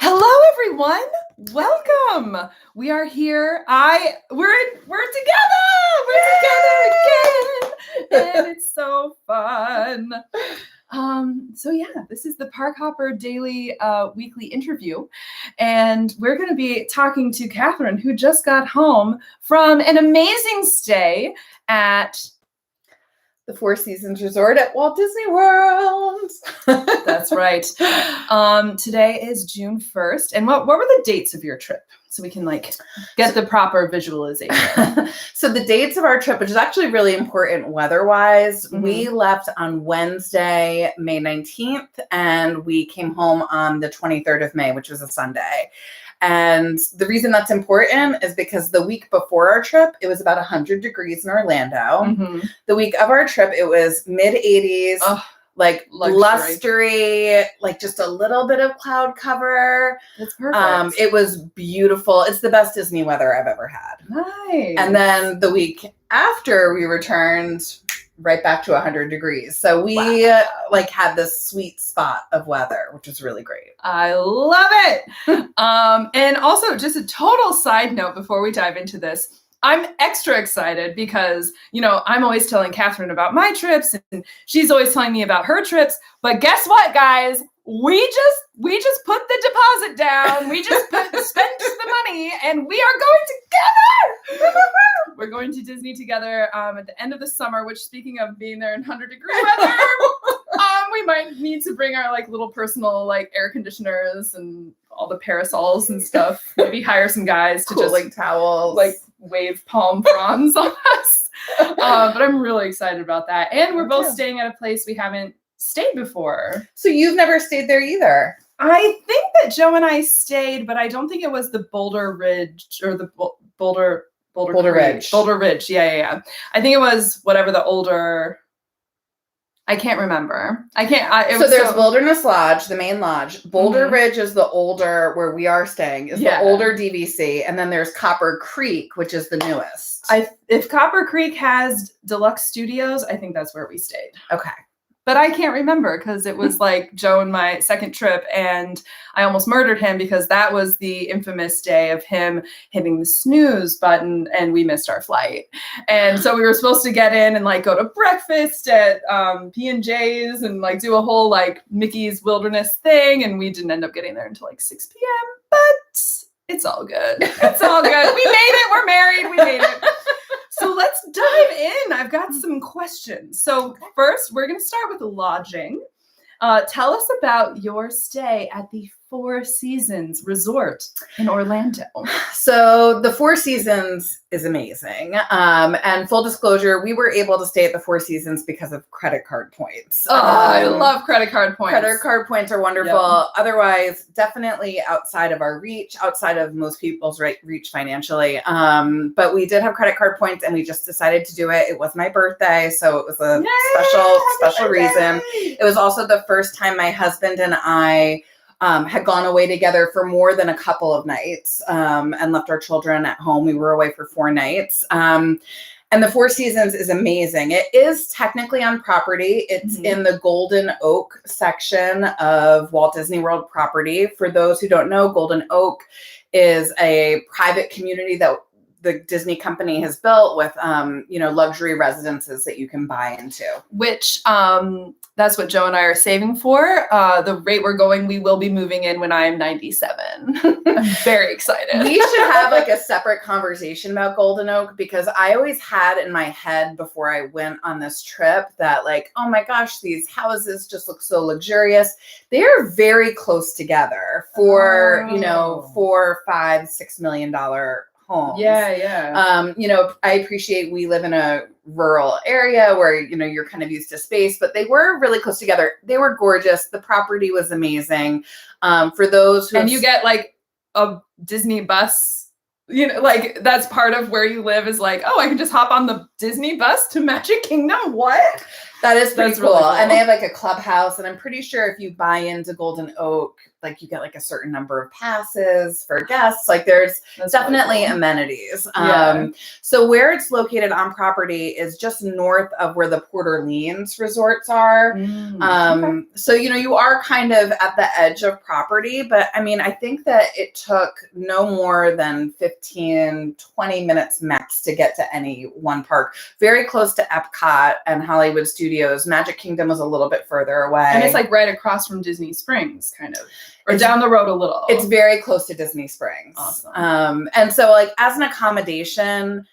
Hello, everyone. Welcome. We are here. We're together. We're together again, and it's so fun. This is the Park Hopper Daily Weekly Interview, and we're going to be talking to Kathryn, who just got home from an amazing stay at the Four Seasons Resort at Walt Disney World. That's right. Today is June 1st. And what were the dates of your trip? So we can get the proper visualization. So the dates of our trip, which is actually really important weather-wise, we left on Wednesday, May 19th, and we came home on the 23rd of May, which was a Sunday. And the reason that's important is because the week before our trip, it was about 100 degrees in Orlando. The week of our trip, it was mid-80s, blustery, just a little bit of cloud cover. That's perfect. It was beautiful. It's the best Disney weather I've ever had. Nice. And then the week after we returned, right back to 100 degrees. So we had this sweet spot of weather, which was really great. I love it. And also just a total side note before we dive into this, I'm extra excited because, I'm always telling Kathryn about my trips and she's always telling me about her trips. But guess what, guys? We just put the deposit down. We just spent the money and we are going together. We're going to Disney together at the end of the summer, which, speaking of being there in 100-degree weather, we might need to bring our little personal air conditioners and all the parasols and stuff. Maybe hire some guys to cooling towels, wave palm fronds on us. But I'm really excited about that. And we're both staying at a place we haven't stayed before. So you've never stayed there either? I think that Joe and I stayed, but I don't think it was the Boulder Ridge or the Boulder Ridge. Boulder Ridge. Yeah. I think it was whatever the older. I can't remember. There's Wilderness Lodge, the main lodge. Boulder Ridge is the older, where we are staying, is the older DVC. And then there's Copper Creek, which is the newest. If Copper Creek has deluxe studios, I think that's where we stayed. Okay. But I can't remember because it was Joe and my second trip, and I almost murdered him because that was the infamous day of him hitting the snooze button and we missed our flight. And so we were supposed to get in and go to breakfast at P&J's and do a whole Mickey's Wilderness thing. And we didn't end up getting there until 6 p.m. But it's all good. It's all good. We made it. We're married. We made it. So let's dive in. I've got some questions. So first, we're going to start with lodging. Tell us about your stay at the Four Seasons Resort in Orlando. So the Four Seasons is amazing. And full disclosure, we were able to stay at the Four Seasons because of credit card points. I love credit card points. Credit card points are wonderful. Yep. Otherwise, definitely outside of our reach, outside of most people's reach financially. But we did have credit card points and we just decided to do it. It was my birthday, so it was a special reason. It was also the first time my husband and I had gone away together for more than a couple of nights and left our children at home. We were away for 4 nights. And the Four Seasons is amazing. It is technically on property. It's in the Golden Oak section of Walt Disney World property. For those who don't know, Golden Oak is a private community that the Disney company has built with, luxury residences that you can buy into. Which, that's what Joe and I are saving for. The rate we're going, we will be moving in when I'm 97. I'm very excited. We should have a separate conversation about Golden Oak, because I always had in my head before I went on this trip that oh my gosh, these houses just look so luxurious. They're very close together for, $4, $5, $6 million homes. Yeah. I appreciate we live in a rural area where, you're kind of used to space, but they were really close together. They were gorgeous. The property was amazing. For those who and you get a Disney bus, that's part of where you live is I can just hop on the Disney bus to Magic Kingdom? What? That is pretty cool. Really cool. And they have like a clubhouse, and I'm pretty sure if you buy into Golden Oak, like you get like a certain number of passes for guests. Like there's definitely cool. amenities. Yeah. So where it's located on property is just north of where the Port Orleans resorts are. Okay. So, you know, you are kind of at the edge of property, but I mean, I think that it took no more than 15, 20 minutes max to get to any one park. Very close to Epcot and Hollywood Studios. Magic Kingdom was a little bit further away. And it's like right across from Disney Springs, kind of. Or down the road a little. It's very close to Disney Springs. Awesome. And so like as an accommodation,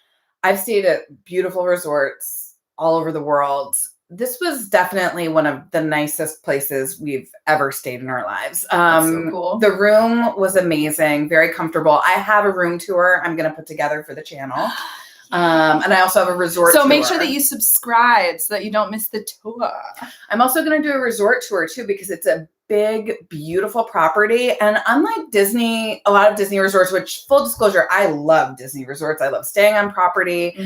I've stayed at beautiful resorts all over the world. This was definitely one of the nicest places we've ever stayed in our lives. That's so cool. The room was amazing, very comfortable. I have a room tour I'm going to put together for the channel. And I also have a resort tour. So make sure that you subscribe so that you don't miss the tour. I'm also going to do a resort tour too, because it's a big, beautiful property. And unlike Disney, a lot of Disney resorts, which full disclosure, I love Disney resorts. I love staying on property.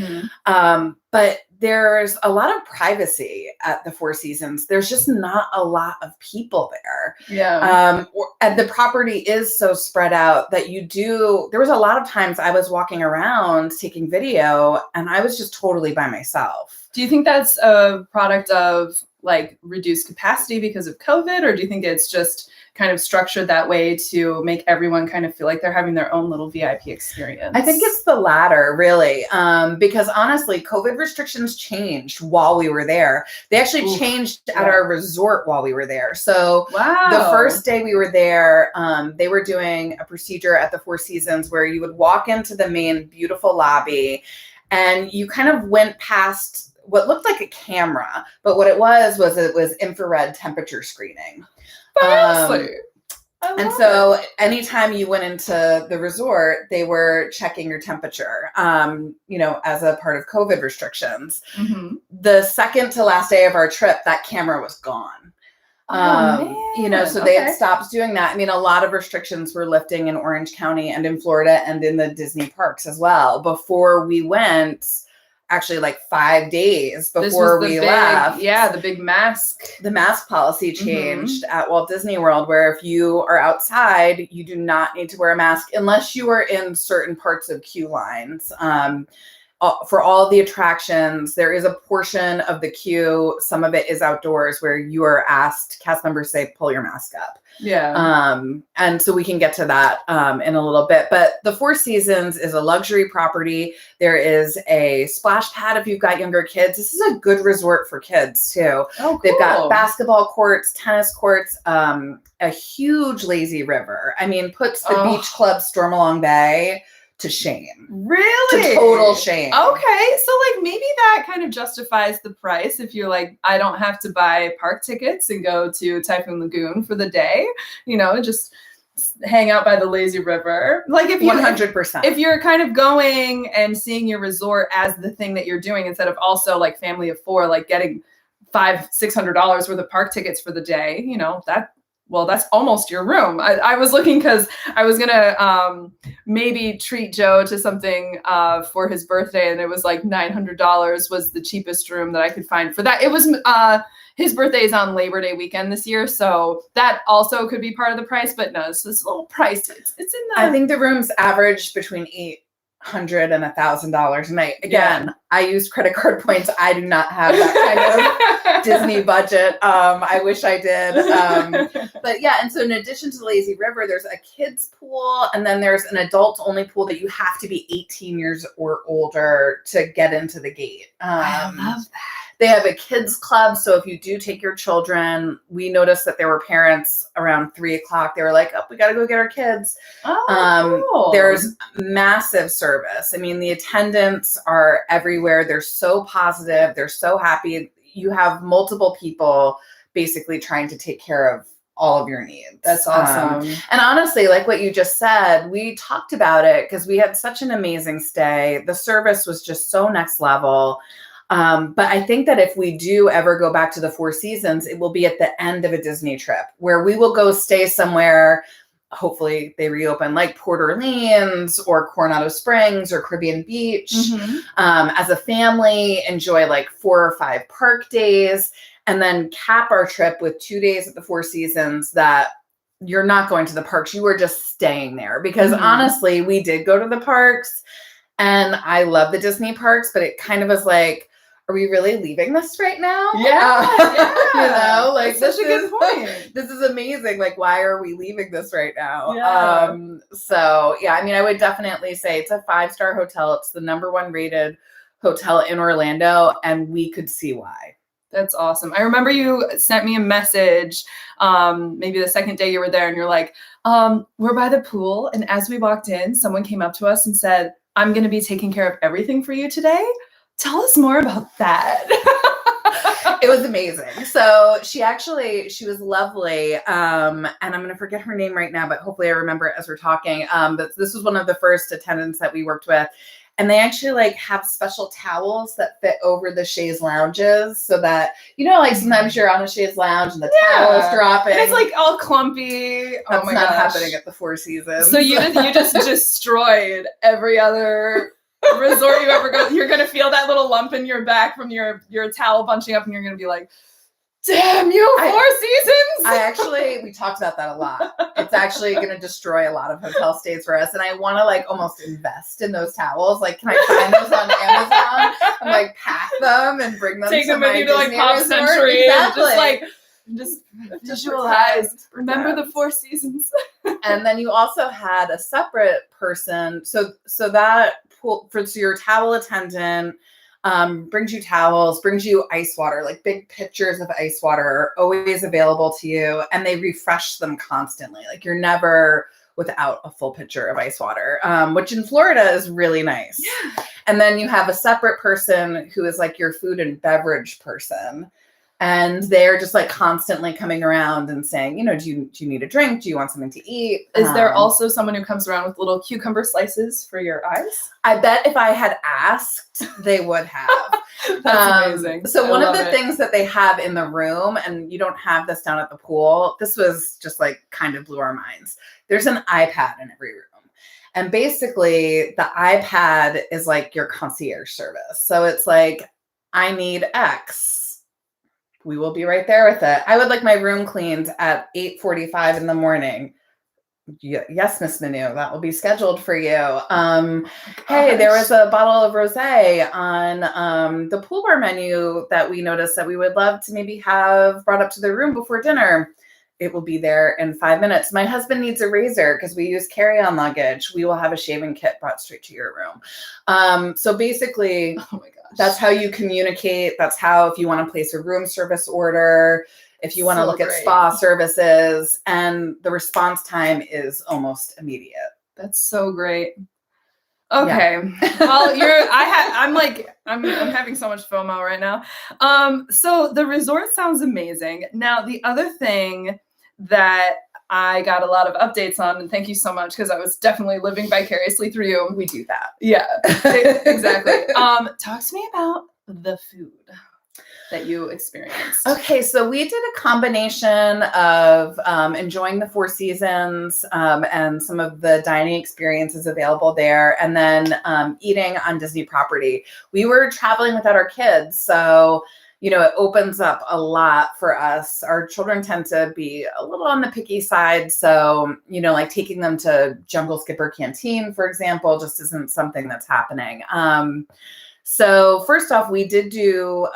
But there's a lot of privacy at the Four Seasons. There's just not a lot of people there. Yeah. And the property is so spread out that there was a lot of times I was walking around taking video and I was just totally by myself. Do you think that's a product of like reduced capacity because of COVID, or do you think it's just kind of structured that way to make everyone kind of feel like they're having their own little VIP experience? I think it's the latter, really, because honestly, COVID restrictions changed while we were there. They actually changed at our resort while we were there. So the first day we were there, they were doing a procedure at the Four Seasons where you would walk into the main beautiful lobby and you kind of went past what looked like a camera, but what it was infrared temperature screening. And so anytime you went into the resort, they were checking your temperature, you know, as a part of COVID restrictions. The second to last day of our trip, that camera was gone. You know, so they had stopped doing that. I mean, a lot of restrictions were lifting in Orange County and in Florida and in the Disney parks as well. Before we went, actually like 5 days before we left. Yeah, the big mask. The mask policy changed at Walt Disney World, where if you are outside, you do not need to wear a mask unless you are in certain parts of queue lines. For all the attractions, there is a portion of the queue, some of it is outdoors, where you are asked, cast members say, pull your mask up. Yeah. And so we can get to that in a little bit. But the Four Seasons is a luxury property. There is a splash pad if you've got younger kids. This is a good resort for kids too. Oh, cool. They've got basketball courts, tennis courts, a huge lazy river. I mean, puts the beach club Stormalong Bay to shame. Really? To total shame. Okay. So like maybe that kind of justifies the price if you're like, I don't have to buy park tickets and go to Typhoon Lagoon for the day, you know, just hang out by the lazy river. Like if you 100%. If you're kind of going and seeing your resort as the thing that you're doing, instead of also like family of four, like getting $500-$600 worth of park tickets for the day, you know, that's almost your room. I was looking because I was going to maybe treat Joe to something for his birthday. And it was like $900 was the cheapest room that I could find for that. It was his birthday is on Labor Day weekend this year. So that also could be part of the price. But no, it's a little priced. It's in the... I think the rooms average between $800 and $1,000 a night. Again, I use credit card points. I do not have that kind of Disney budget. I wish I did. But yeah, and so in addition to the lazy river, there's a kids pool, and then there's an adult only pool that you have to be 18 years or older to get into the gate. I love that. They have a kids club. So if you do take your children, we noticed that there were parents around 3:00. They were like, oh, we got to go get our kids. Cool. There's massive service. I mean, the attendants are everywhere. They're so positive. They're so happy. You have multiple people basically trying to take care of all of your needs. That's awesome. And honestly, like what you just said, we talked about it because we had such an amazing stay. The service was just so next level. But I think that if we do ever go back to the Four Seasons, it will be at the end of a Disney trip where we will go stay somewhere hopefully they reopen, like Port Orleans or Coronado Springs or Caribbean Beach. As a family, enjoy like 4 or 5 park days, and then cap our trip with 2 days at the Four Seasons that you're not going to the parks. You were just staying there because honestly, we did go to the parks and I love the Disney parks, but it kind of was like, are we really leaving this right now? Yeah. You know, like that's such a good point. This is amazing. Like, why are we leaving this right now? Yeah. So yeah, I mean, I would definitely say it's a 5-star hotel. It's the #1 rated hotel in Orlando, and we could see why. That's awesome. I remember you sent me a message, maybe the second day you were there, and you're like, we're by the pool. And as we walked in, someone came up to us and said, I'm going to be taking care of everything for you today. Tell us more about that. It was amazing. So she was lovely. And I'm going to forget her name right now, but hopefully I remember it as we're talking. But this was one of the first attendants that we worked with. And they actually like have special towels that fit over the chaise lounges so that, you know, like sometimes you're on a chaise lounge and the towel is dropping. And it's like all clumpy. That's not happening at the Four Seasons. So you just destroyed every other resort you ever go. You're going to feel that little lump in your back from your towel bunching up, and you're going to be like, damn you, Four Seasons. We talked about that a lot. It's actually going to destroy a lot of hotel stays for us. And I want to like almost invest in those towels. Like, can I find those on Amazon and like pack them and bring them Take to them my with you to like Disney Pop resort? Century. Exactly. And just visualize. Remember the Four Seasons. And then you also had a separate person. So that pool for your towel attendant brings you towels, brings you ice water, like big pitchers of ice water are always available to you, and they refresh them constantly. Like, you're never without a full pitcher of ice water, which in Florida is really nice. Yeah. And then you have a separate person who is like your food and beverage person. And they're just like constantly coming around and saying, you know, do you need a drink? Do you want something to eat? Is there also someone who comes around with little cucumber slices for your eyes? I bet if I had asked, they would have. That's amazing. So one of the things that they have in the room, and you don't have this down at the pool, this was just like kind of blew our minds. There's an iPad in every room. And basically the iPad is like your concierge service. So it's like, I need X. We will be right there with it. I would like my room cleaned at 8:45 in the morning. Yes, Miss Manu, that will be scheduled for you. Hey, there was a bottle of rosé on the pool bar menu that we noticed that we would love to maybe have brought up to the room before dinner. It will be there in 5 minutes. My husband needs a razor because we use carry-on luggage. We will have a shaving kit brought straight to your room. So basically, oh my gosh, that's how you communicate. That's how, if you want to place a room service order, if you want to look at spa services, and the response time is almost immediate. That's so great. Okay. Yeah. Well, I'm having so much FOMO right now. So the resort sounds amazing. Now, the other thing that I got a lot of updates on, and thank you so much, because I was definitely living vicariously through you. We do that. Yeah, exactly. Talk to me about the food that you experienced. Okay, so we did a combination of enjoying the Four Seasons and some of the dining experiences available there, and then eating on Disney property. We were traveling without our kids, so you know, it opens up a lot for us. Our children tend to be a little on the picky side, so you know, like taking them to Jungle Skipper Canteen, for example, just isn't something that's happening. So first off, we did do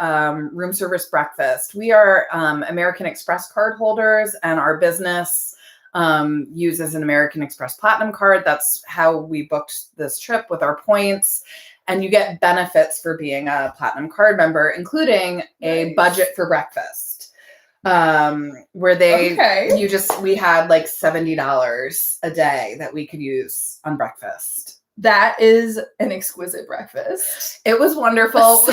room service breakfast. We are American Express card holders, and our business uses an American Express Platinum card. That's how we booked this trip with our points. And you get benefits for being a Platinum card member, including a budget for breakfast. Where we had like $70 a day that we could use on breakfast. That is an exquisite breakfast. It was wonderful. So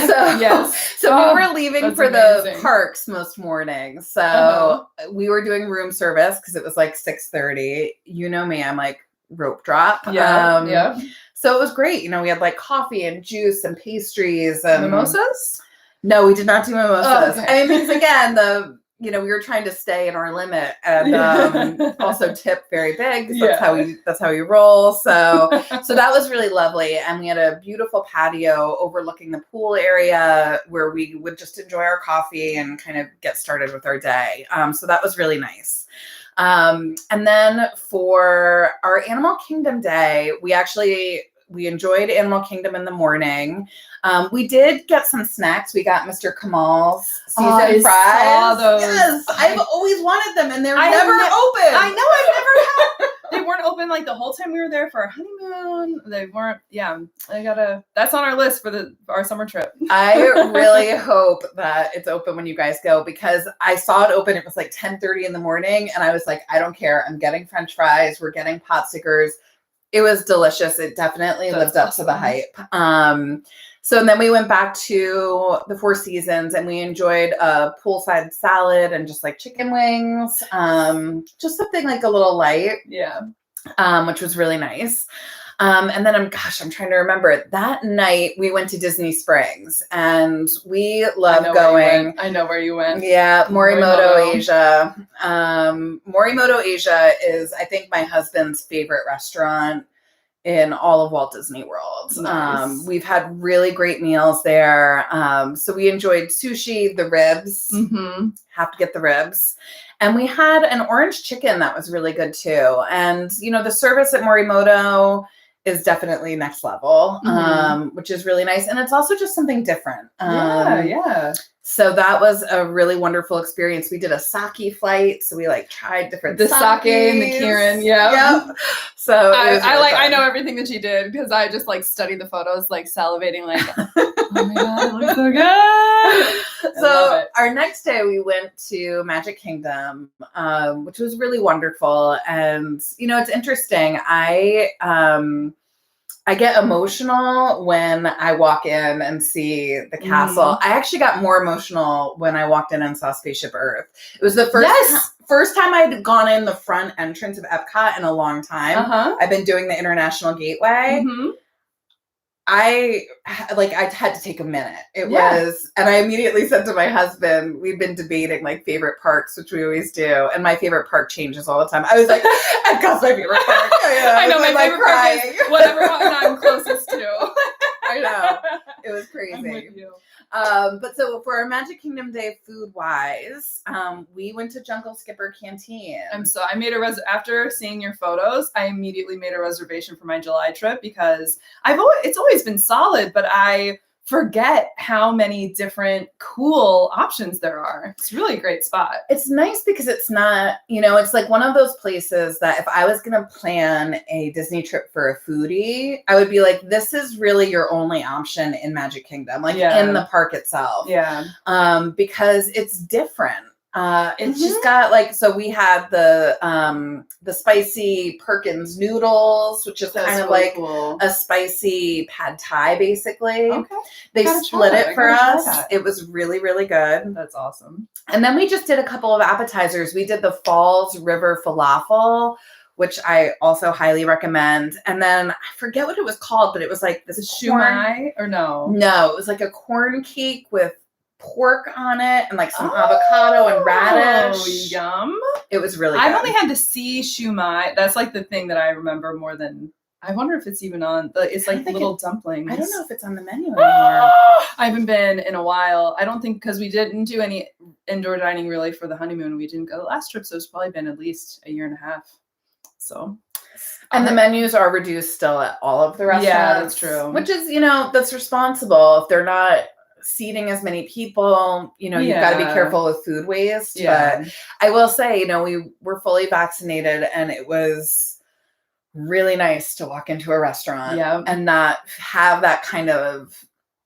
we were leaving for the parks most mornings. So we were doing room service because it was like 6:30. You know me, I'm like rope drop. Yeah. So it was great. You know, we had like coffee and juice and pastries and mimosas. No, we did not do mimosas. Oh, okay. I mean, again, we were trying to stay in our limit and also tip very big. That's how we roll. So that was really lovely. And we had a beautiful patio overlooking the pool area where we would just enjoy our coffee and kind of get started with our day. So that was really nice. And then for our Animal Kingdom day, we enjoyed Animal Kingdom in the morning. We did get some snacks. We got Mr. Kamal's seasoned fries. Saw those. Yes, I've always wanted them, and they're never open. I know, I've never had. They weren't open like the whole time we were there for our honeymoon. They weren't. Yeah, that's on our list for our summer trip. I really hope that it's open when you guys go, because I saw it open. It was like 10:30 in the morning, and I was like, I don't care. I'm getting French fries. We're getting pot stickers. It was delicious. It definitely lived up to the hype. So then we went back to the Four Seasons and we enjoyed a poolside salad and just like chicken wings. Just something like a little light. Yeah. Which was really nice. And then I'm trying to remember. That night we went to Disney Springs and we love going. I know where you went. Yeah, Morimoto Asia. Morimoto Asia is, I think, my husband's favorite restaurant in all of Walt Disney World. Nice. We've had really great meals there. So we enjoyed sushi, the ribs. Mm-hmm. Have to get the ribs. And we had an orange chicken that was really good too. And, the service at Morimoto is definitely next level, which is really nice. And it's also just something different. Yeah. So that was a really wonderful experience. We did a sake flight. So we tried different the sake and the Kirin. Yeah. Yep. So I know everything that she did because I just studied the photos, salivating, oh my God, it looks so good. So our next day we went to Magic Kingdom, which was really wonderful. And, it's interesting. I get emotional when I walk in and see the castle. I actually got more emotional when I walked in and saw Spaceship Earth. It was the first time I'd gone in the front entrance of Epcot in a long time. I've been doing the International Gateway. I had to take a minute. It was, and I immediately said to my husband, we've been debating favorite parks, which we always do. And my favorite park changes all the time. I was like, Epcot's my favorite park. I know my favorite park is whatever one I'm closest to. I know. It was crazy. I'm with you. But so for our Magic Kingdom day food wise, we went to Jungle Skipper Canteen. I made after seeing your photos, I immediately made a reservation for my July trip because it's always been solid, but I forget how many different cool options there are. It's really a great spot. It's nice because it's not, it's like one of those places that if I was going to plan a Disney trip for a foodie, I would be like, this is really your only option in Magic Kingdom, in the park itself. Yeah. Because it's different. It's just got so we had the spicy Perkins noodles, which is kind of really cool. A spicy pad thai, basically. Okay. They split it for us. It was really, really good. That's awesome. And then we just did a couple of appetizers. We did the Falls River falafel, which I also highly recommend. And then I forget what it was called, but it was this shumai or no? No, it was a corn cake with pork on it and some avocado and radish. Oh, yum. It was really good. I've only had the sea shumai. That's the thing that I remember more than. I wonder if it's even on. It's little dumplings. I don't know if it's on the menu anymore. I haven't been in a while. I don't think because we didn't do any indoor dining really for the honeymoon. We didn't go the last trip, so it's probably been at least a year and a half. So. And the menus are reduced still at all of the restaurants. Yeah, that's true. Which is, that's responsible. If they're not seating as many people, you've got to be careful with food waste. Yeah. But I will say, we were fully vaccinated and it was really nice to walk into a restaurant and not have that kind of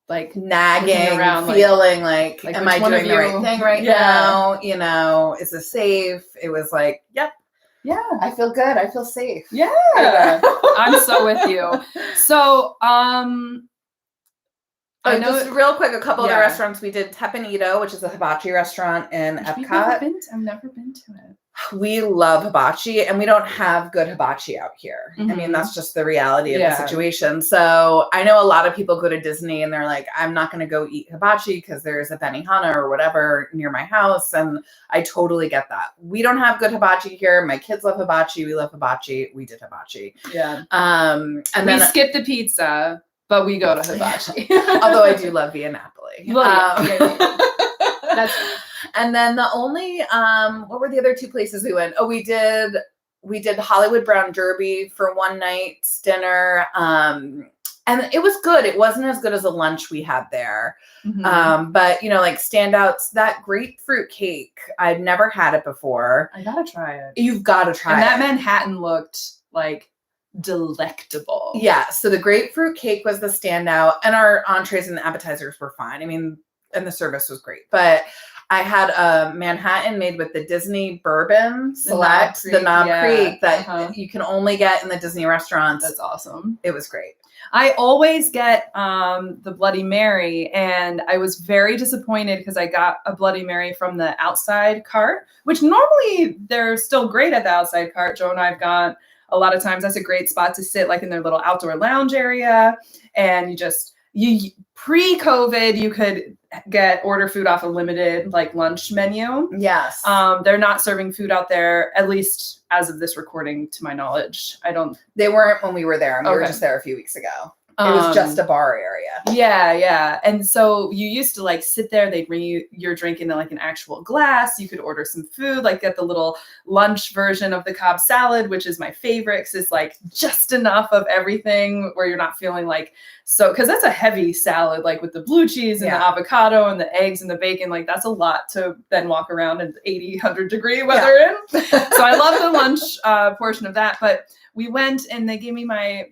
nagging around feeling am I doing the right thing right now? Is this safe? It was yep. Yeah. I feel good. I feel safe. Yeah. I'm so with you. So, I know. Just real quick, a couple of the restaurants we did. Tepanito, which is a hibachi restaurant in Epcot. I've never been to it. We love hibachi, and we don't have good hibachi out here. I mean, that's just the reality of the situation. So I know a lot of people go to Disney and they're like, I'm not going to go eat hibachi because there's a Benihana or whatever near my house. And I totally get that. We don't have good hibachi here. My kids love hibachi. We love hibachi. We did hibachi. Yeah. And we skip the pizza, but we go to hibachi. Although I do love Via Napoli. That's and then the only what were the other two places we went? Oh, we did Hollywood Brown Derby for one night's dinner. And it was good. It wasn't as good as the lunch we had there. But like standouts, that grapefruit cake, I'd never had it before. I gotta try it. You've got to try it. And that Manhattan looked like delectable. Yeah. So the grapefruit cake was the standout, and our entrees and the appetizers were fine. I mean, and the service was great, but I had a Manhattan made with the Disney Bourbon Select, the Knob Creek that you can only get in the Disney restaurants. That's awesome. It was great. I always get the Bloody Mary, and I was very disappointed because I got a Bloody Mary from the outside cart, which normally they're still great at the outside cart. Joe and I have gone a lot of times. That's a great spot to sit, like in their little outdoor lounge area, and you pre-COVID, you could order food off a limited lunch menu. Yes. They're not serving food out there, at least as of this recording, to my knowledge. They weren't when we were there. We were just there a few weeks ago. It was just a bar area. Yeah. And so you used to sit there, they'd bring you your drink in an actual glass. You could order some food, get the little lunch version of the Cobb salad, which is my favorite because it's just enough of everything where you're not feeling because that's a heavy salad, with the blue cheese and the avocado and the eggs and the bacon. That's a lot to then walk around in 80, 100 degree weather in. So I love the lunch portion of that. But we went and they gave me my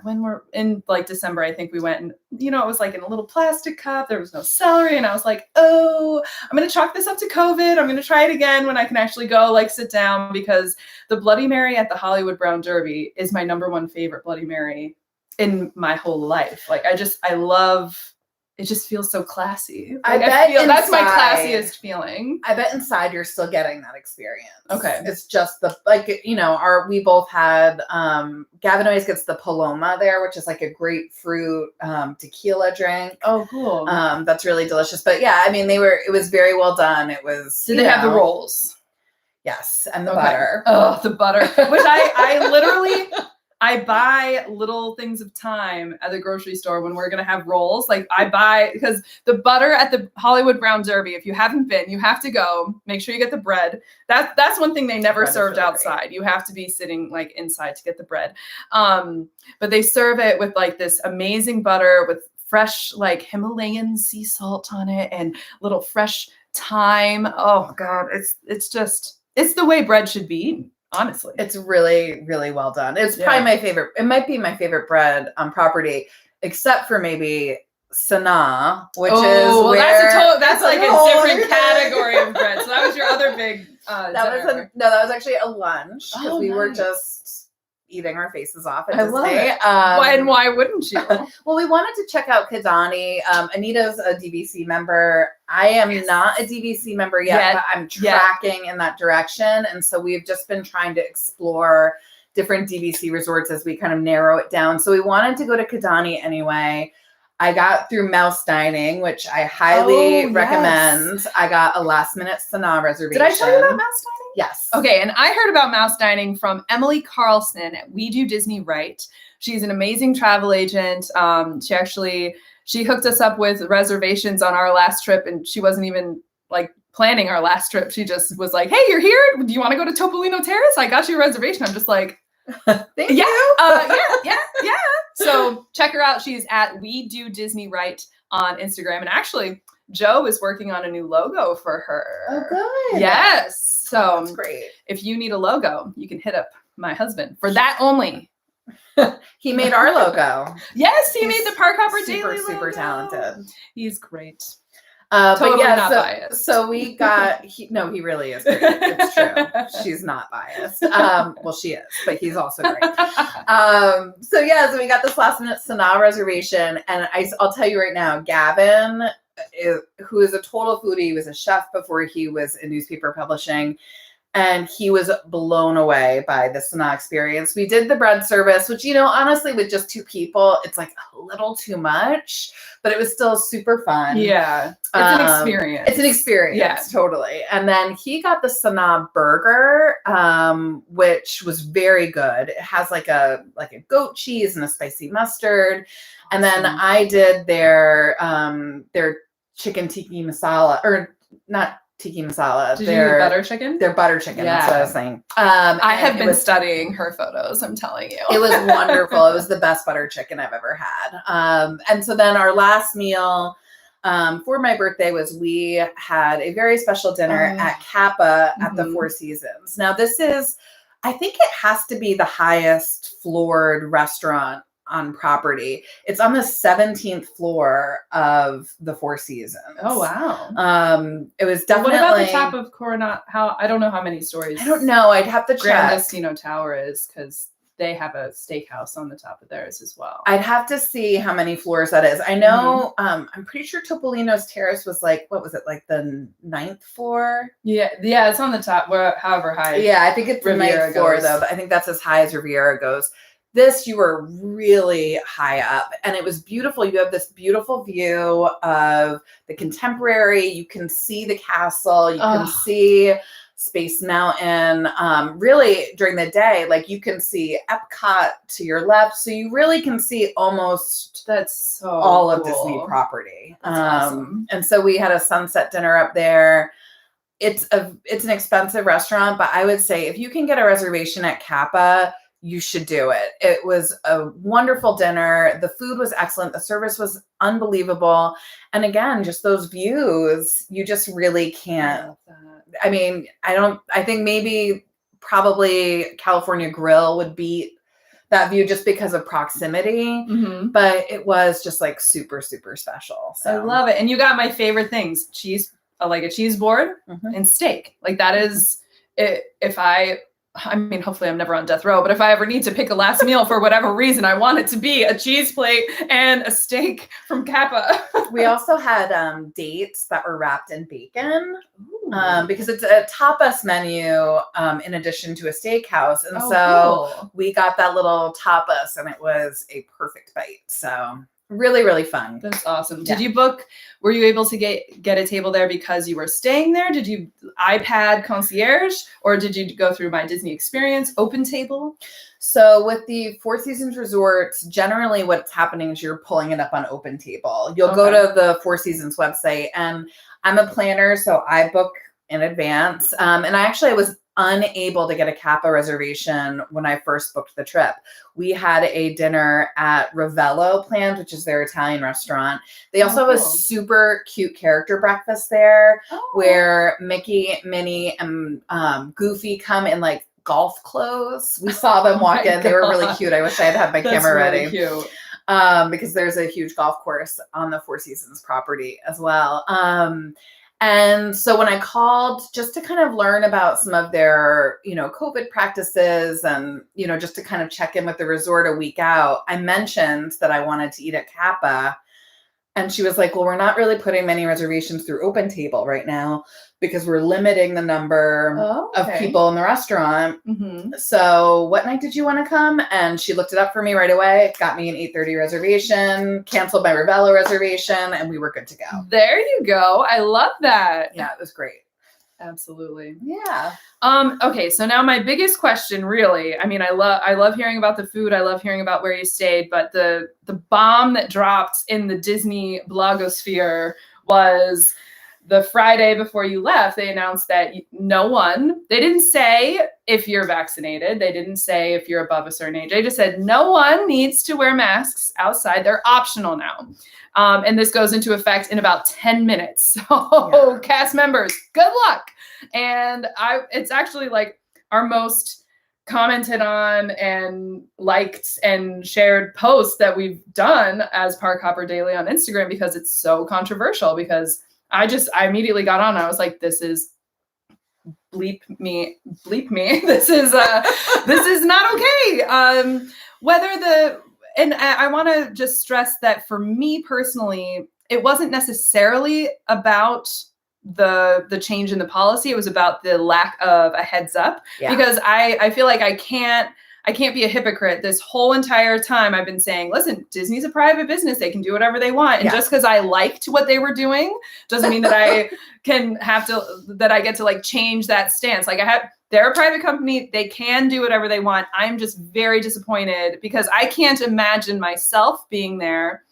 when we're in December, I think we went and, it was in a little plastic cup. There was no celery. And I was oh, I'm going to chalk this up to COVID. I'm going to try it again when I can actually go sit down, because the Bloody Mary at the Hollywood Brown Derby is my #1 favorite Bloody Mary in my whole life. I love, it just feels so classy. I bet that's my classiest feeling. I bet inside you're still getting that experience. Okay. It's just we both had, Gavin always gets the Paloma there, which is a grapefruit tequila drink. Oh, cool. That's really delicious. But yeah, I mean, it was very well done. It was. Did they have the rolls? Yes. And the butter. Oh, the butter, which I literally, I buy little things of time at the grocery store when we're going to have rolls. I buy, because the butter at the Hollywood Brown Derby, if you haven't been, you have to go. Make sure you get the bread. That's one thing they never served outside. Great. You have to be sitting inside to get the bread. But they serve it with this amazing butter with fresh Himalayan sea salt on it and little fresh thyme. Oh God, it's the way bread should be eaten. Honestly, it's really, really well done. It's probably my favorite. It might be my favorite bread on property, except for maybe Sanaa, which that's a different category of bread. So that was your other big. That was actually a lunch because we were just eating our faces off at Disney. Love it. Why wouldn't you? Well, we wanted to check out Kidani. Anita's a DVC member. I am not a DVC member yet, but I'm tracking in that direction. And so we've just been trying to explore different DVC resorts as we kind of narrow it down. So we wanted to go to Kidani anyway. I got through Mouse Dining, which I highly recommend. I got a last minute Sanaa reservation. Did I tell you about Mouse Dining? Yes. Okay, and I heard about Mouse Dining from Emily Carlson at We Do Disney Right. She's an amazing travel agent. She hooked us up with reservations on our last trip, and she wasn't even planning our last trip. She just was like, "Hey, you're here. Do you want to go to Topolino Terrace? I got you a reservation." I'm just like, Thank you. Yeah. So check her out. She's at We Do Disney Right on Instagram. And actually, Joe is working on a new logo for her. Oh, good. Yes. So that's great. If you need a logo, you can hit up my husband for that only. He made our logo. Yes, he made the Park Hopper Daily logo. Super talented. He's great. Totally not so, biased. So we got, he really is great. It's true. She's not biased. Well, she is, but he's also great. So we got this last minute Sanaa reservation. And I'll tell you right now, Gavin, who is a total foodie, was a chef before he was in newspaper publishing. And he was blown away by the Sanaa experience. We did the bread service, which, honestly, with just 2 people, it's like a little too much, but it was still super fun. Yeah. It's an experience. It's an experience. Yeah. Totally. And then he got the Sanaa burger, which was very good. It has like a goat cheese and a spicy mustard. And then I did their chicken tiki masala, or not tiki masala. Did you do butter chicken? Their butter chicken. Yeah. That's what I was saying. I have been studying her photos. I'm telling you. It was wonderful. It was the best butter chicken I've ever had. And so then our last meal for my birthday was, we had a very special dinner at Kappa at the Four Seasons. Now this is, I think it has to be the highest floored restaurant on property. It's on the 17th floor of the Four Seasons. Oh, wow. It was definitely. What about the top of Coronado? I don't know how many stories. I don't know. I'd have to check. Grand Destino Tower is, because they have a steakhouse on the top of theirs as well. I'd have to see how many floors that is. I know, I'm pretty sure Topolino's Terrace was like, what was it, like the 9th floor? Yeah, it's on the top, however high. Yeah, I think it's the 9th floor though, but I think that's as high as Riviera goes. This, you were really high up, and it was beautiful. You have this beautiful view of the Contemporary. You can see the castle. You can see Space Mountain. Really, during the day, like, you can see Epcot to your left, so you really can see almost all of Disney property. That's awesome. And so we had a sunset dinner up there. It's an expensive restaurant, but I would say if you can get a reservation at Kappa, you should do it. It was a wonderful dinner. The food was excellent. The service was unbelievable. And again, just those views, you just really can't. I mean, I think maybe probably California Grill would beat that view just because of proximity, but it was just like super, super special. So I love it. And you got my favorite things: cheese, like a cheese board and steak. Like, that is it. I mean, hopefully I'm never on death row, but if I ever need to pick a last meal for whatever reason, I want it to be a cheese plate and a steak from Kappa. We also had dates that were wrapped in bacon, because it's a tapas menu in addition to a steakhouse. And cool. We got that little tapas, and it was a perfect bite. So really, really fun. That's awesome. Yeah. Were you able to get a table there because you were staying there? Did you iPad concierge, or did you go through My Disney Experience open table? So with the Four Seasons resorts, generally what's happening is you're pulling it up on open table. You'll go to the Four Seasons website, and I'm a planner, so I book in advance. And I was unable to get a Kappa reservation when I first booked the trip. We had a dinner at Ravello planned, which is their Italian restaurant. They also have a super cute character breakfast there where Mickey, Minnie, and Goofy come in like golf clothes. We saw them walk in. They were really cute. I wish I had my camera ready. Cute. Because there's a huge golf course on the Four Seasons property as well. And so when I called just to kind of learn about some of their, COVID practices and, just to kind of check in with the resort a week out, I mentioned that I wanted to eat at Kappa. And she was like, well, we're not really putting many reservations through Open Table right now because we're limiting the number of people in the restaurant. So what night did you want to come? And she looked it up for me right away, got me an 8:30 reservation, canceled my Ravello reservation, and we were good to go. There you go. I love that. Yeah, it was great. Absolutely. Yeah. Okay. So now my biggest question, really, I mean, I love hearing about the food. I love hearing about where you stayed, but the bomb that dropped in the Disney blogosphere was the Friday before you left. They announced that they didn't say if you're vaccinated. They didn't say if you're above a certain age. They just said no one needs to wear masks outside. They're optional now. And this goes into effect in about 10 minutes. So cast members, good luck. And it's actually like our most commented on and liked and shared post that we've done as Park Hopper Daily on Instagram, because it's so controversial, because I immediately got on. I was like, this is bleep me. This is not okay. And I want to just stress that for me personally, it wasn't necessarily about the change in the policy. It was about the lack of a heads up, because I feel like I can't be a hypocrite. This whole entire time I've been saying, listen, Disney's a private business. They can do whatever they want. And just because I liked what they were doing doesn't mean that I get to like change that stance. Like they're a private company. They can do whatever they want. I'm just very disappointed because I can't imagine myself being there.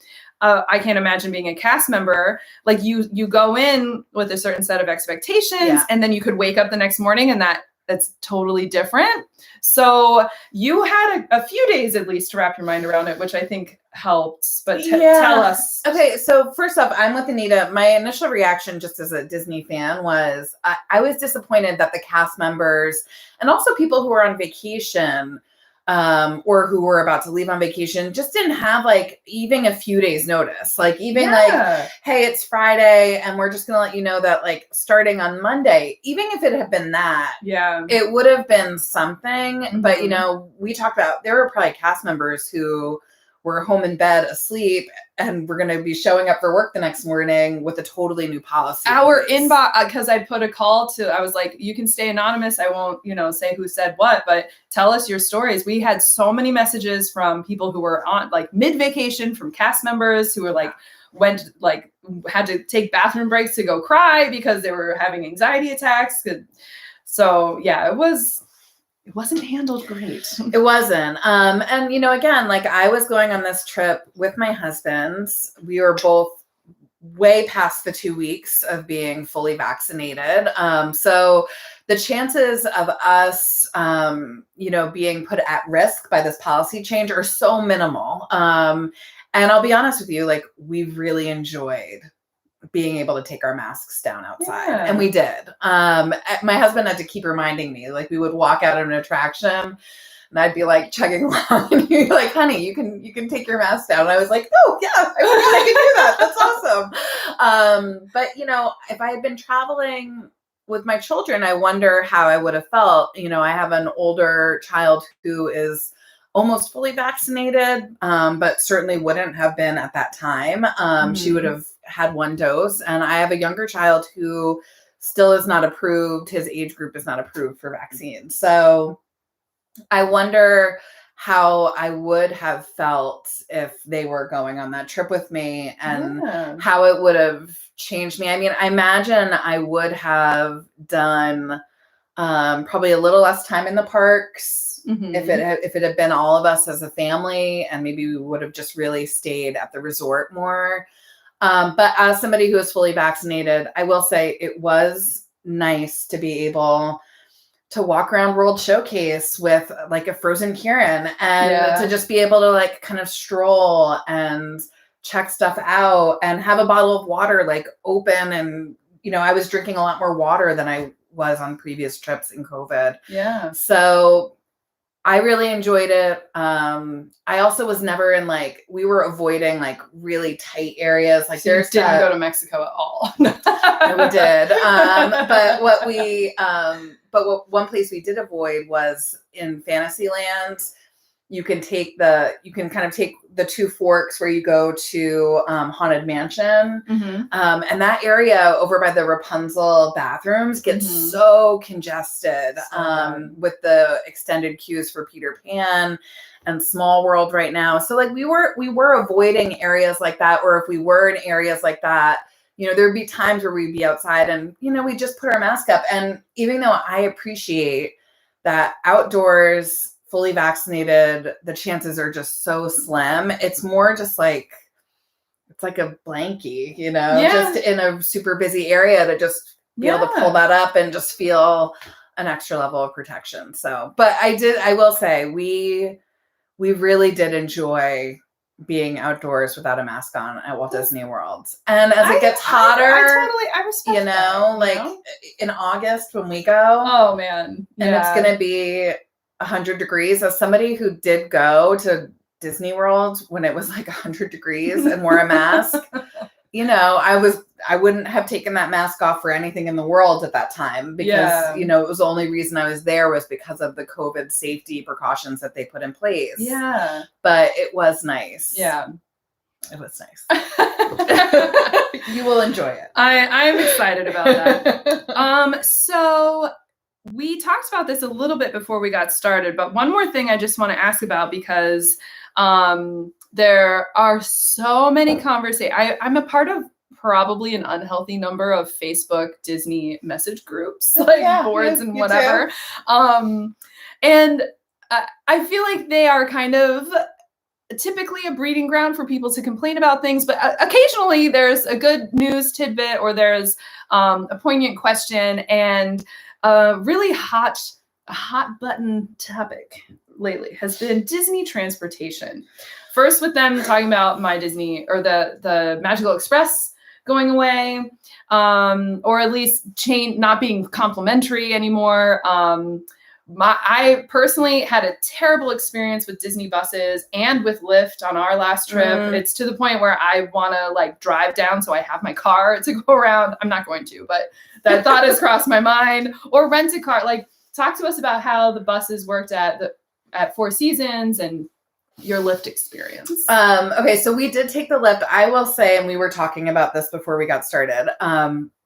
I can't imagine being a cast member. Like you go in with a certain set of expectations, and then you could wake up the next morning and that's totally different. So you had a few days at least to wrap your mind around it, which I think helped. But tell us. Okay, so first off, I'm with Anita. My initial reaction, just as a Disney fan, was I was disappointed that the cast members and also people who were on vacation or who were about to leave on vacation just didn't have like even a few days notice. Like even like, hey, it's Friday and we're just going to let you know that like starting on Monday, even if it had been that, it would have been something. Mm-hmm. But, you know, we talked about, there were probably cast members who were home in bed asleep and we're going to be showing up for work the next morning with a totally new policy. Our inbox, because I put a call I was like, you can stay anonymous. I won't, say who said what, but tell us your stories. We had so many messages from people who were on like mid-vacation, from cast members who were like, had to take bathroom breaks to go cry because they were having anxiety attacks. So yeah, it wasn't handled great. It wasn't. And, again, like I was going on this trip with my husband. We were both way past the 2 weeks of being fully vaccinated. So the chances of us, being put at risk by this policy change are so minimal. And I'll be honest with you, like we really enjoyed being able to take our masks down outside. And we did. My husband had to keep reminding me, like we would walk out of an attraction and I'd be like chugging along and he'd be like, honey, you can take your mask down. And I was like, oh yeah, I can do that. That's awesome. But if I had been traveling with my children, I wonder how I would have felt. I have an older child who is almost fully vaccinated, but certainly wouldn't have been at that time. She would have had one dose. And I have a younger child who still is not approved. His age group is not approved for vaccines. So I wonder how I would have felt if they were going on that trip with me and how it would have changed me. I mean, I imagine I would have done probably a little less time in the parks if it had been all of us as a family, and maybe we would have just really stayed at the resort more. But as somebody who is fully vaccinated, I will say it was nice to be able to walk around World Showcase with like a frozen Kieran and to just be able to like kind of stroll and check stuff out and have a bottle of water like open. And, I was drinking a lot more water than I was on previous trips in COVID. Yeah. So I really enjoyed it. I also was never in we were avoiding really tight areas. Like so didn't go to Mexico at all. No, we did. But one place we did avoid was in Fantasyland. You can kind of take the two forks where you go to Haunted Mansion. And that area over by the Rapunzel bathrooms gets so congested with the extended queues for Peter Pan and Small World right now. So we were avoiding areas like that, or if we were in areas like that, there'd be times where we'd be outside and, we just put our mask up. And even though I appreciate that outdoors, fully vaccinated, the chances are just so slim. It's more just it's like a blankie, just in a super busy area to just be able to pull that up and just feel an extra level of protection. So, but I will say we really did enjoy being outdoors without a mask on at Walt Disney World. And as it gets hotter, I respect that, in August when we go, oh man, and it's going to be 100 degrees. As somebody who did go to Disney World when it was 100 degrees and wore a mask, I wouldn't have taken that mask off for anything in the world at that time because, it was the only reason I was there was because of the COVID safety precautions that they put in place. Yeah. But it was nice. Yeah. It was nice. You will enjoy it. I'm excited about that. So we talked about this a little bit before we got started, but one more thing I just want to ask about because there are so many conversations. I'm a part of probably an unhealthy number of Facebook Disney message groups, boards and whatever. And I feel like they are kind of typically a breeding ground for people to complain about things, but occasionally there's a good news tidbit or there's a poignant question, and a really hot button topic lately has been Disney transportation. First with them talking about My Disney or the Magical Express going away, or at least not being complimentary anymore. I personally had a terrible experience with Disney buses and with Lyft on our last trip. It's to the point where I want to drive down so I have my car to go around. I'm not going to, but that thought has crossed my mind. Or rent a car. Talk to us about how the buses worked at Four Seasons and your Lyft experience. Okay, so we did take the Lyft. I will say, and we were talking about this before we got started.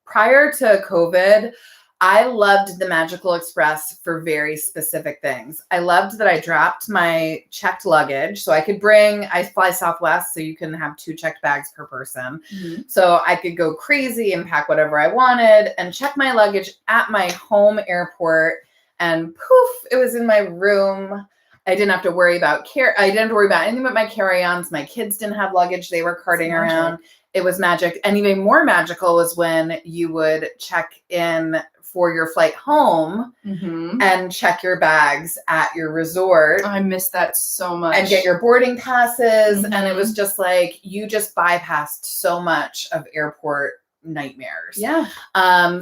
Prior to COVID, I loved the Magical Express for very specific things. I loved that I dropped my checked luggage. So I fly Southwest, so you can have 2 checked bags per person. Mm-hmm. So I could go crazy and pack whatever I wanted and check my luggage at my home airport, and poof, it was in my room. I didn't have to worry about anything but my carry-ons. My kids didn't have luggage. They were carting around. It was magic. And even more magical was when you would check in for your flight home and check your bags at your resort. I miss that so much. And get your boarding passes. And it was just you just bypassed so much of airport nightmares. Yeah.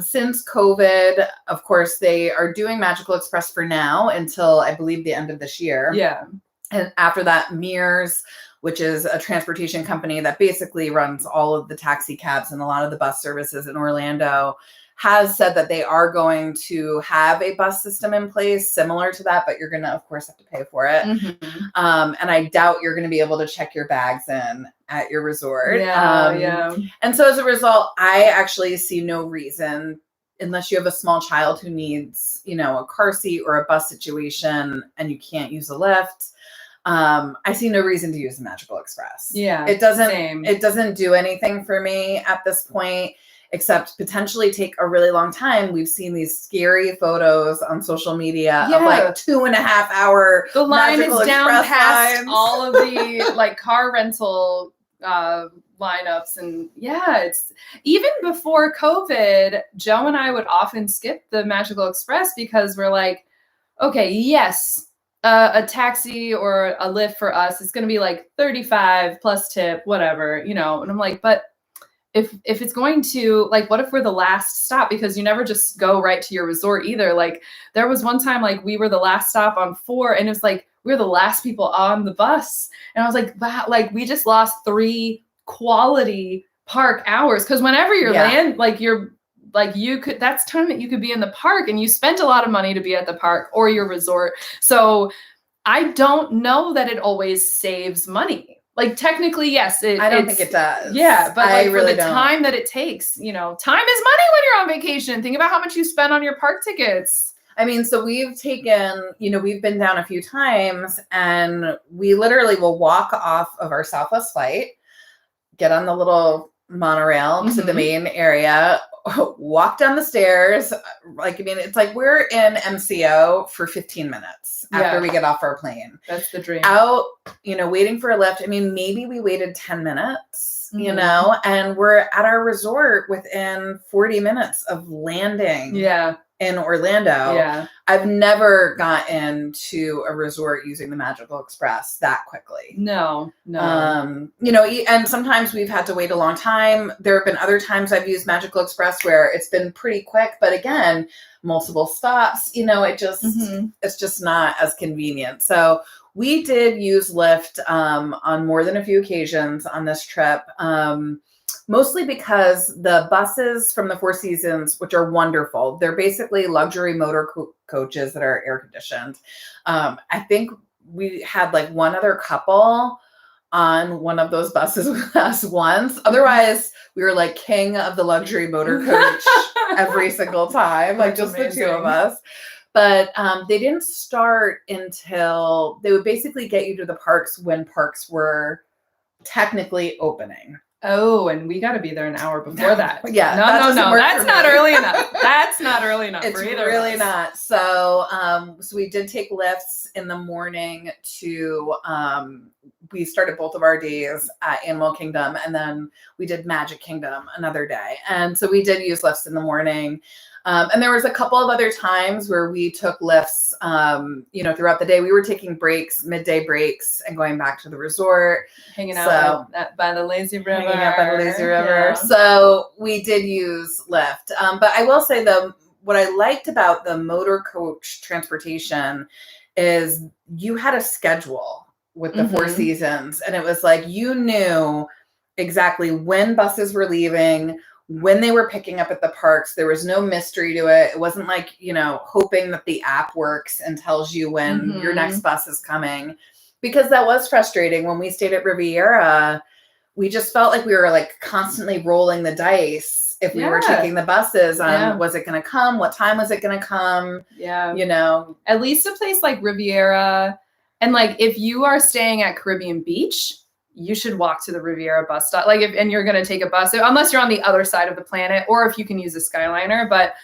Since COVID, of course, they are doing Magical Express for now until I believe the end of this year. Yeah. And after that, Mears, which is a transportation company that basically runs all of the taxi cabs and a lot of the bus services in Orlando, has said that they are going to have a bus system in place similar to that, but you're going to, of course, have to pay for it. And I doubt you're going to be able to check your bags in at your resort. Yeah. And so as a result, I actually see no reason, unless you have a small child who needs, a car seat or a bus situation and you can't use a Lyft. I see no reason to use the Magical Express. Yeah. It doesn't do anything for me at this point, except potentially take a really long time. We've seen these scary photos on social media of 2.5 hour. The line Magical is down Express past lines. all of the car rental lineups. And it's even before COVID, Joe and I would often skip the Magical Express because we're like, okay, yes, a taxi or a Lyft for us is going to be 35 plus tip, whatever, and I'm like, but if it's going to what if we're the last stop? Because you never just go right to your resort either. There was one time we were the last stop on 4 and it was we were the last people on the bus. And I was like, wow, we just lost 3 quality park hours. Cause whenever you're that's time that you could be in the park, and you spent a lot of money to be at the park or your resort. So I don't know that it always saves money. Technically, yes. I don't think it does. Yeah, but I for really the don't. time that it takes, time is money when you're on vacation. Think about how much you spend on your park tickets. I mean, so we've taken, we've been down a few times, and we literally will walk off of our Southwest flight, get on the little monorail to the main area, walk down the stairs. It's we're in MCO for 15 minutes after we get off our plane. That's the dream. Out, waiting for a Lyft. Maybe we waited 10 minutes, and we're at our resort within 40 minutes of landing. Yeah. In Orlando. Yeah. I've never gotten to a resort using the Magical Express that quickly. No. And sometimes we've had to wait a long time. There have been other times I've used Magical Express where it's been pretty quick, but again, multiple stops, it's just not as convenient. So we did use Lyft on more than a few occasions on this trip. Mostly because the buses from the Four Seasons, which are wonderful, they're basically luxury motor coaches that are air conditioned. I think we had like one other couple on one of those buses with us once. Otherwise, we were like king of the luxury motor coach every single time, like That's just amazing. the two of us. But they didn't start until they would basically get you to the parks when parks were technically opening. Oh, and we got to be there an hour before that. Yeah. No. That's not early enough. That's not early enough. It's for either really of us. not. So, so we did take lifts in the morning to, we started both of our days at Animal Kingdom, and then we did Magic Kingdom another day. And so we did use lifts in the morning. And there was a couple of other times where we took lifts, throughout the day. We were taking breaks, midday breaks, and going back to the resort. Hanging out by the lazy river. Hanging out by the lazy river. Yeah. So we did use Lyft. But I will say, though, what I liked about the motor coach transportation is you had a schedule with the Four Seasons. And it was like you knew exactly when buses were leaving, when they were picking up at the parks. There was no mystery to it. It wasn't like, hoping that the app works and tells you when your next bus is coming, because that was frustrating. When we stayed at Riviera, we just felt like we were like constantly rolling the dice if we were taking the buses on was it going to come? What time was it going to come? Yeah. At least a place like Riviera. And like, if you are staying at Caribbean Beach, you should walk to the Riviera bus stop. Like, and you're going to take a bus, unless you're on the other side of the planet, or if you can use a Skyliner. But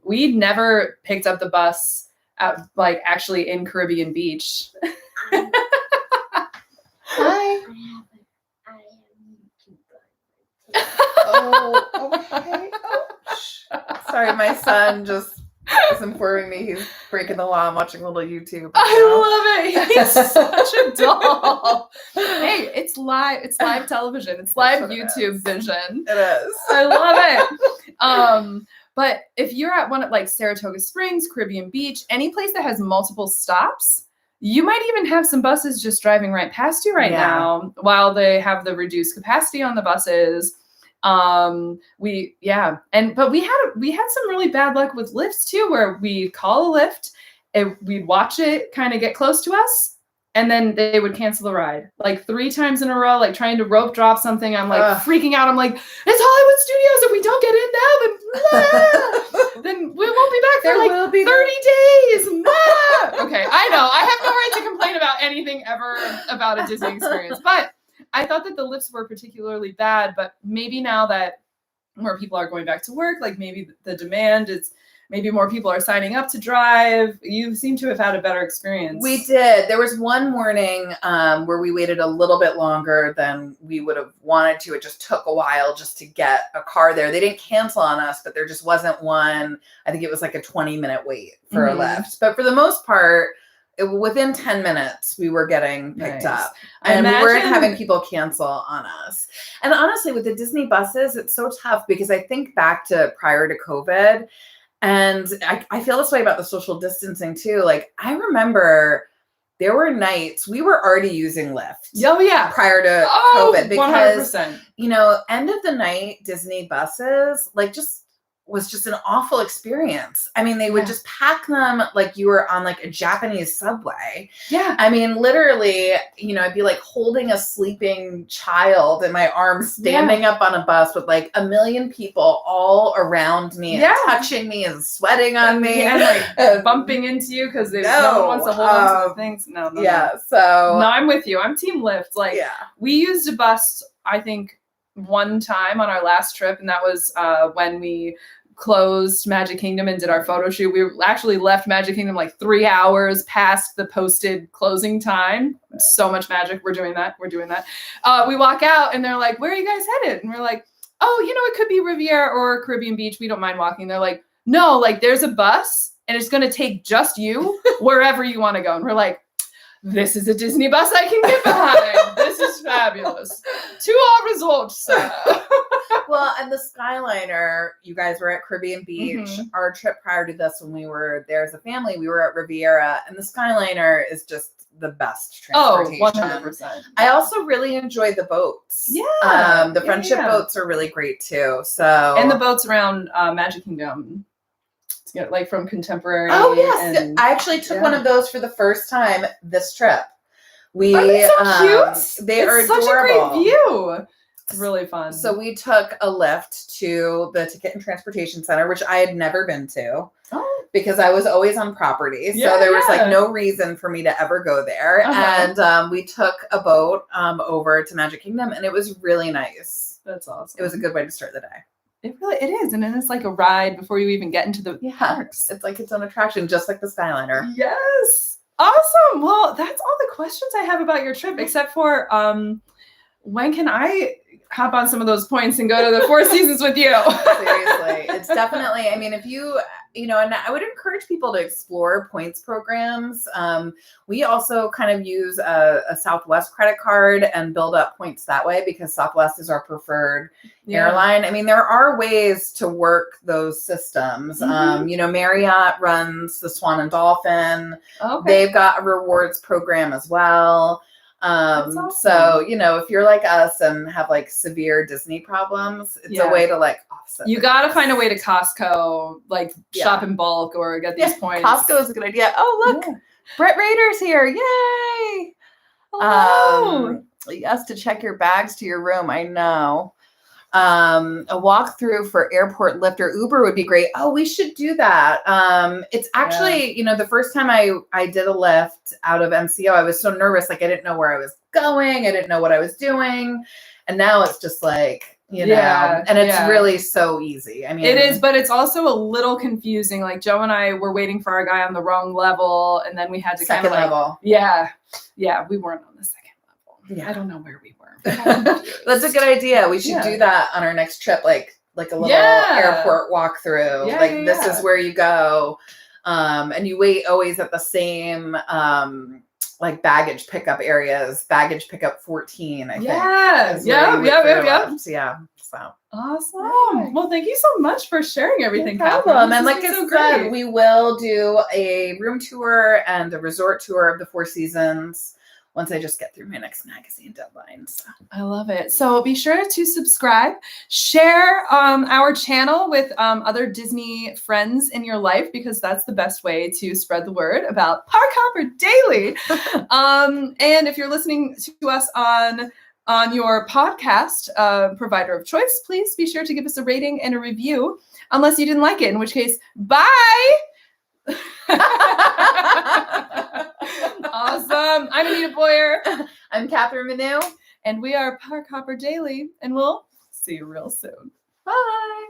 we never picked up the bus at, like, actually in Caribbean Beach. Hi. Okay. Sorry, my son just is informing me he's breaking the law. I'm watching a little YouTube. I love it. He's such a doll. Hey, it's live. It's live television. It's live YouTube vision. It is. I love it. But if you're at one at like Saratoga Springs, Caribbean Beach, any place that has multiple stops, you might even have some buses just driving right past you now while they have the reduced capacity on the buses. But we had some really bad luck with lifts too, where we call a lift and we'd watch it kind of get close to us, and then they would cancel the ride like 3 times in a row, like trying to rope drop something. I'm like freaking out. I'm like, it's Hollywood Studios. If we don't get in now, then we won't be back for like 30 days. Okay, I know. I have no right to complain about anything ever about a Disney experience, but I thought that the lifts were particularly bad. But maybe now that more people are going back to work, like maybe the demand is, maybe more people are signing up to drive. You seem to have had a better experience. We did. There was one morning where we waited a little bit longer than we would have wanted to. It just took a while just to get a car there. They didn't cancel on us, but there just wasn't one. I think it was like a 20-minute wait for a lift. But for the most part, within 10 minutes, we were getting picked up. And we weren't having people cancel on us. And honestly, with the Disney buses, it's so tough because I think back to prior to COVID, and I feel this way about the social distancing too. Like, I remember there were nights we were already using Lyft. Oh, yeah. Prior to COVID. Because, 100%. End of the night Disney buses, was just an awful experience. I mean, they would just pack them like you were on like a Japanese subway. Yeah. I mean, literally, I'd be like holding a sleeping child in my arms, standing up on a bus with like a million people all around me and touching me and sweating on me. And like bumping into you because no one wants to hold on to the things. No. So. No, I'm with you. I'm team Lyft. Like, we used a bus, I think, one time on our last trip, and that was when we closed Magic Kingdom and did our photo shoot. We actually left Magic Kingdom like 3 hours past the posted closing time. So much magic. We're doing that. We walk out and they're like, where are you guys headed? And we're like, oh, it could be Riviera or Caribbean Beach. We don't mind walking. They're like, no, like there's a bus and it's going to take just you wherever you want to go. And we're like, this is a Disney bus I can get behind. This is fabulous. To our results. Well, and the Skyliner, you guys were at Caribbean Beach. Our trip prior to this, when we were there as a family, we were at Riviera, and the Skyliner is just the best Oh, transportation. 100%. I also really enjoy the boats. Yeah. The friendship boats are really great too. So and the boats around Magic Kingdom, like from Contemporary. Oh yes, and, I actually took one of those for the first time this trip. Are they so cute? They are such adorable. a great view. It's really fun. So we took a lift to the Ticket and Transportation Center, which I had never been to. Oh. Because I was always on property. So Yeah, there was like no reason for me to ever go there. And we took a boat over to Magic Kingdom, and it was really nice. That's awesome. It was a good way to start the day. It is. And then it's like a ride before you even get into the parks. It's like its own attraction, just like the Skyliner. Yes. Awesome. Well, that's all the questions I have about your trip, except for when can I hop on some of those points and go to the Four Seasons with you? Seriously. It's definitely, I mean, if you know, and I would encourage people to explore points programs. We also kind of use a Southwest credit card and build up points that way because Southwest is our preferred airline. I mean, there are ways to work those systems. You know, Marriott runs the Swan and Dolphin. They've got a rewards program as well. Awesome. So, you know, if you're like us and have like severe Disney problems, it's a way to like offset. You got to find a way to Costco, like shop in bulk or get these points. Costco is a good idea. Oh, look, Brett Rader's here. Yay. Hello. Yes, to check your bags to your room. I know. A walkthrough for airport Lyft or Uber would be great. Oh, we should do that. It's actually, you know, the first time I did a Lyft out of MCO, I was so nervous. Like I didn't know where I was going. I didn't know what I was doing. And now it's just like, you know, and it's really so easy. I mean, it is, but it's also a little confusing. Like Joe and I were waiting for our guy on the wrong level. And then we had to second level. Yeah, we weren't on the second level. I don't know where we were. That's a good idea. We should do that on our next trip, like a little airport walkthrough. This is where you go, and you wait always at the same like baggage pickup areas. Baggage pickup 14, I think. Yeah. So awesome. Well, thank you so much for sharing everything, Kathryn. And like I said, we will do a room tour and a resort tour of the Four Seasons once I just get through my next magazine deadline. So. I love it. So be sure to subscribe, share our channel with other Disney friends in your life, because that's the best way to spread the word about Park Hopper Daily. And if you're listening to us on your podcast provider of choice, please be sure to give us a rating and a review, unless you didn't like it, in which case, bye! Awesome. I'm Anita Boyer. I'm Kathryn Manu. And we are Park Hopper Daily. And we'll see you real soon. Bye.